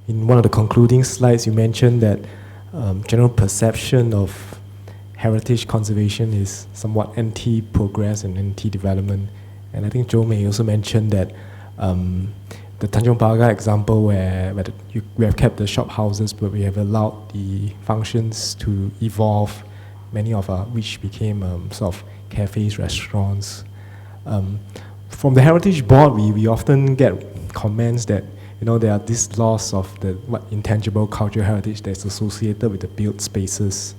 in one of the concluding slides, you mentioned that general perception of heritage conservation is somewhat anti-progress and anti-development. And I think Joe May also mentioned that the Tanjong Pagar example where we have kept the shop houses, but we have allowed the functions to evolve, many of which became sort of cafes, restaurants. From the Heritage Board, we often get comments that there are this loss of the intangible cultural heritage that's associated with the built spaces.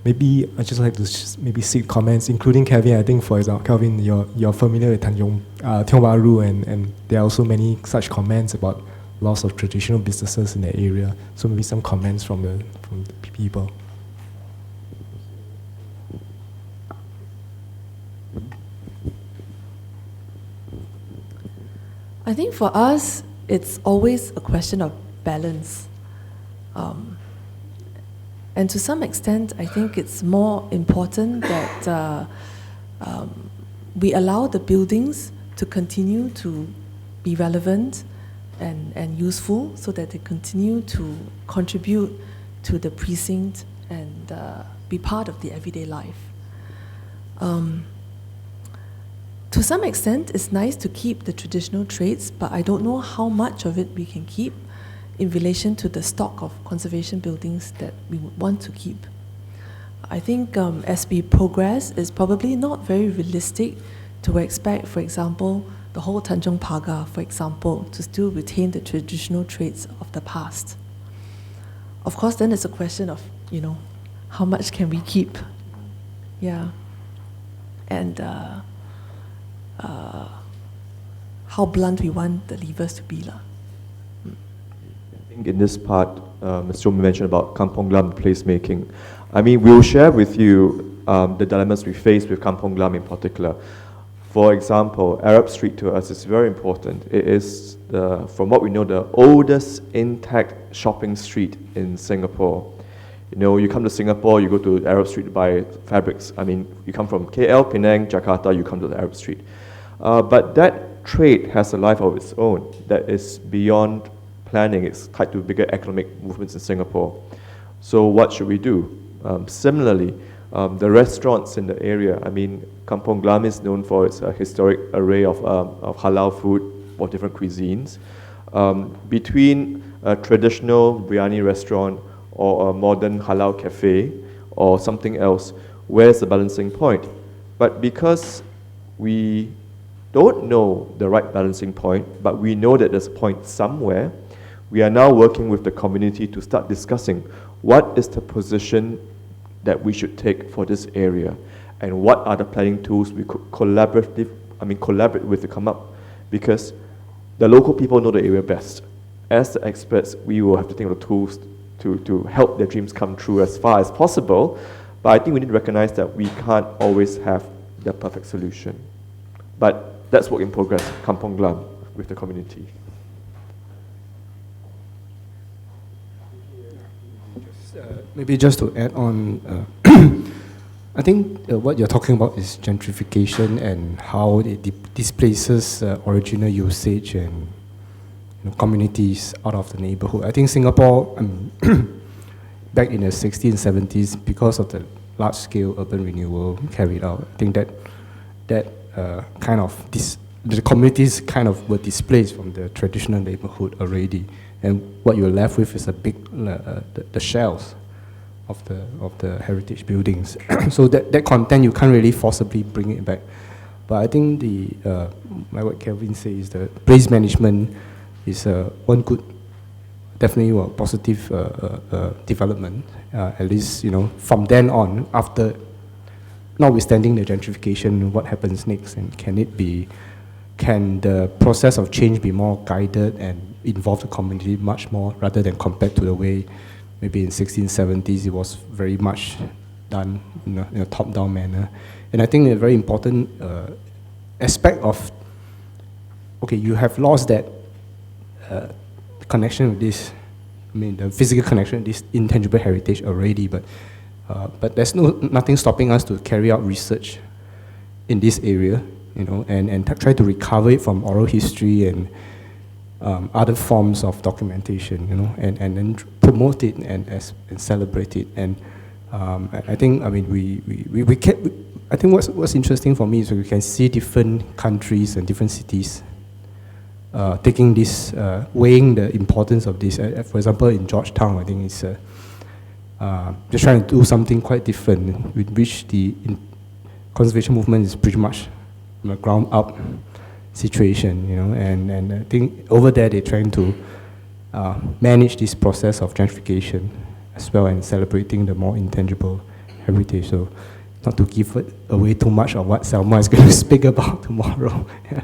Maybe I'd just like to maybe seek comments, including Kevin. I think, for example, Kelvin, you're familiar with Tiong Bahru, and there are also many such comments about loss of traditional businesses in the area. So maybe some comments from the people. I think for us, it's always a question of balance. And to some extent, I think it's more important that we allow the buildings to continue to be relevant and useful so that they continue to contribute to the precinct and be part of the everyday life. To some extent, it's nice to keep the traditional traits, but I don't know how much of it we can keep in relation to the stock of conservation buildings that we would want to keep. I think as we progress, it's probably not very realistic to expect, for example, the whole Tanjong Pagar, for example, to still retain the traditional traits of the past. Of course, then it's a question of, how much can we keep? Yeah. And how blunt we want the levers to be. I think in this part, Mr. Chong mentioned about Kampong Glam placemaking. I mean, we'll share with you the dilemmas we face with Kampong Glam in particular. For example, Arab Street to us is very important. It is, from what we know, the oldest intact shopping street in Singapore. You come to Singapore, you go to Arab Street to buy fabrics. I mean, you come from KL, Penang, Jakarta, you come to the Arab Street. But that trade has a life of its own that is beyond planning. It's tied to bigger economic movements in Singapore. So what should we do? Similarly, the restaurants in the area, I mean, Kampong Glam is known for its historic array of halal food of different cuisines. Between a traditional biryani restaurant or a modern halal cafe or something else, where's the balancing point? But because we don't know the right balancing point, but we know that there's a point somewhere, we are now working with the community to start discussing what is the position that we should take for this area and what are the planning tools we could collaborate with to come up, because the local people know the area best. As the experts, we will have to think of the tools to help their dreams come true as far as possible, but I think we need to recognize that we can't always have the perfect solution. But that's work in progress, Kampong Glam, with the community. Maybe just to add on, I think what you're talking about is gentrification and how it displaces original usage and communities out of the neighborhood. I think Singapore, back in the 60s and 70s, because of the large-scale urban renewal carried out, I think that the communities kind of were displaced from the traditional neighborhood already, and what you're left with is a big the shells of the heritage buildings. So that content you can't really forcibly bring it back. But I think what Kelvin says is the place management is one good, definitely a positive development. At least from then on, after notwithstanding the gentrification, what happens next, and can the process of change be more guided and involve the community much more, rather than compared to the way maybe in 1670s it was very much done in a top-down manner. And I think a very important aspect of, okay, you have lost that connection with this, the physical connection with this intangible heritage already, but there's nothing stopping us to carry out research in this area, and try to recover it from oral history and other forms of documentation, you know, and then promote it and celebrate it. And I think, I mean, we can, I think what's interesting for me is we can see different countries and different cities taking this, weighing the importance of this. For example, in Georgetown, I think it's just trying to do something quite different, with which the conservation movement is pretty much from a ground up situation, you know, and I think over there they're trying to manage this process of gentrification as well, and celebrating the more intangible heritage. So not to give away too much of what Selma is going to speak about tomorrow. Yeah.